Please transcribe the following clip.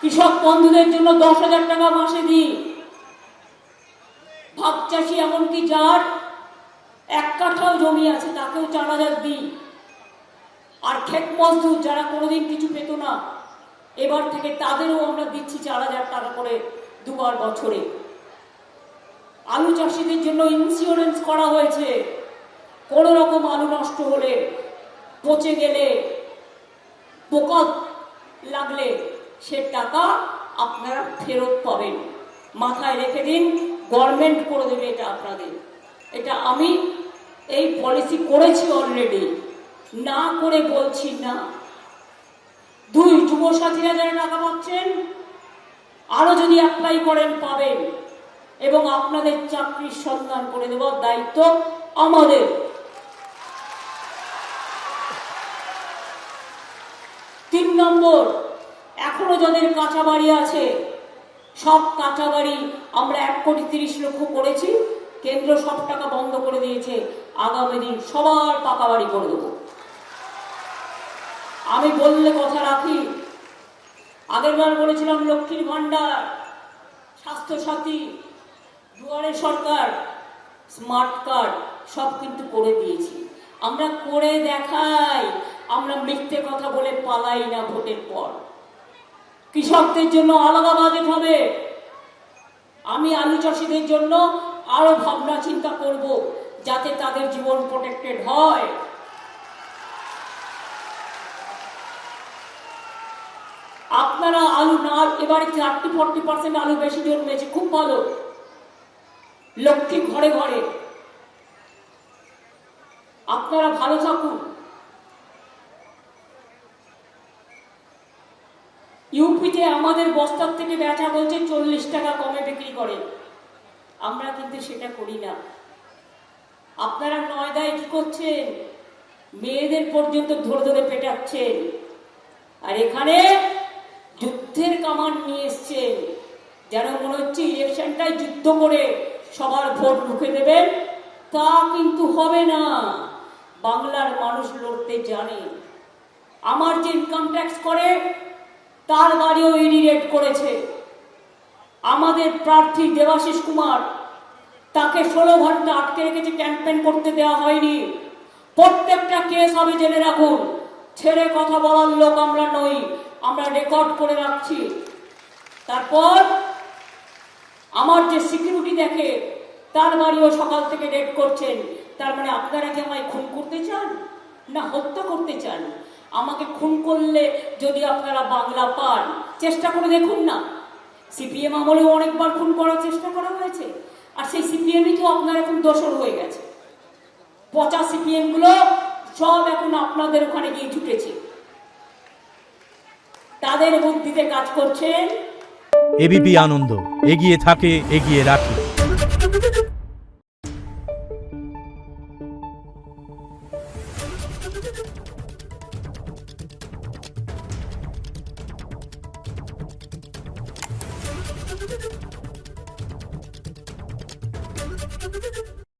কৃষক বন্ধুদের জন্য 10,000 টাকা মাসে দিই। ভাগ চাষি এমনকি যার 1 কাঠাও জমি আছে তাকেও 4,000 দিই। আর ক্ষেত মজদুর যারা কোনোদিন কিছু পেত না, এবার থেকে তাদেরও আমরা দিচ্ছি 4,000 টাকা করে দুবার বছরে। আলু চাষিদের জন্য ইন্স্যুরেন্স করা হয়েছে, কোনো রকম আলু নষ্ট হলে, পচে গেলে, পোকা লাগলে সে টাকা আপনারা ফেরত পাবেন। মাথায় রেখে দিন, গভর্নমেন্ট করে দেবে এটা আপনাদের। এটা আমি এই পলিসি করেছি অলরেডি, না করে বলছি না। 2 যুবসাথীরা যারা টাকা পাচ্ছেন, আরো যদি অ্যাপ্লাই করেন পাবেন, এবং আপনাদের চাকরির সন্ধান করে দেওয়ার দায়িত্ব আমাদের। 3 নম্বর, এখনো যাদের কাঁচা বাড়ি আছে, সব কাঁচা বাড়ি আমরা 1,30,00,000 করেছি। কেন্দ্র সব টাকা বন্ধ করে দিয়েছে। আগামী দিন সবার পাকা বাড়ি করে দেবো। আমি বললে কথা রাখি। আগের বার বলেছিলাম লক্ষ্মীর ভান্ডার, স্বাস্থ্যসাথী, দুয়ারে সরকার, স্মার্ট কার্ড সব কিন্তু করে দিয়েছি। আমরা করে দেখাই, আমরা মিথ্যে কথা বলে পালাই না ভোটের পর। কৃষকদের জন্য আলাদা বাজেট হবে। আমি আলু চাষিদের জন্য আরো ভাবনা চিন্তা করব, যাতে তাদের জীবন প্রোটেক্টেড হয়। আপনারা আলু না, এবারে 30-40% আলু বেশি জন্মেছে, খুব ভালো। লক্ষ্মী ঘরে ঘরে, আপনারা ভালো থাকুন। ইউপিতে আমাদের বস্তার থেকে বেচা বলছে 40 টাকা কমে বিক্রি করে, আমরা কিন্তু সেটা করি না। আপনারা নয়দায় কি করছেন? মেয়েদের পর্যন্ত ধরে ধরে পেটাচ্ছেন, আর এখানে যুদ্ধের কামান নিয়ে এসছেন, যেন মনে হচ্ছে ইলেকশনটাই যুদ্ধ করে সবার ভোট রুখে দেবেন। তা কিন্তু হবে না। বাংলার মানুষ লড়তে জানে। আমার যে ইনকাম ট্যাক্স করে তার বাড়িও ইডি রেড করেছে। আমাদের প্রার্থী দেবাশিস কুমার, তাকে 16 ঘন্টা আটকে রেখেছে, ক্যাম্পেইন করতে দেওয়া হয়নি। প্রত্যেকটা কেস হবে, জেনে রাখুন। ছেড়ে কথা বলার লোক আমরা নই, আমরা রেকর্ড করে রাখছি। তারপর আমার যে সিকিউরিটি দেখে তার বাড়িও সকাল থেকে রেড করছেন। তার মানে আপনারা কি আমায় খুন করতে চান না হত্যা করতে চান? আমাকে খুন করলে যদি আপনারা বাংলা পান, চেষ্টা করে দেখুন না। সিপিএম আমলেও অনেকবার খুন করার চেষ্টা করা হয়েছে, আর সেই সিপিএমই তো আপনার এখন দোষর হয়ে গেছে। পচা সিপিএম গুলো সব এখন আপনাদের ওখানে গিয়ে জুটেছে, তাদের বুদ্ধিতে কাজ করছেন। এবিপি আনন্দ, এগিয়ে থাকে, এগিয়ে রাখে। Thank you.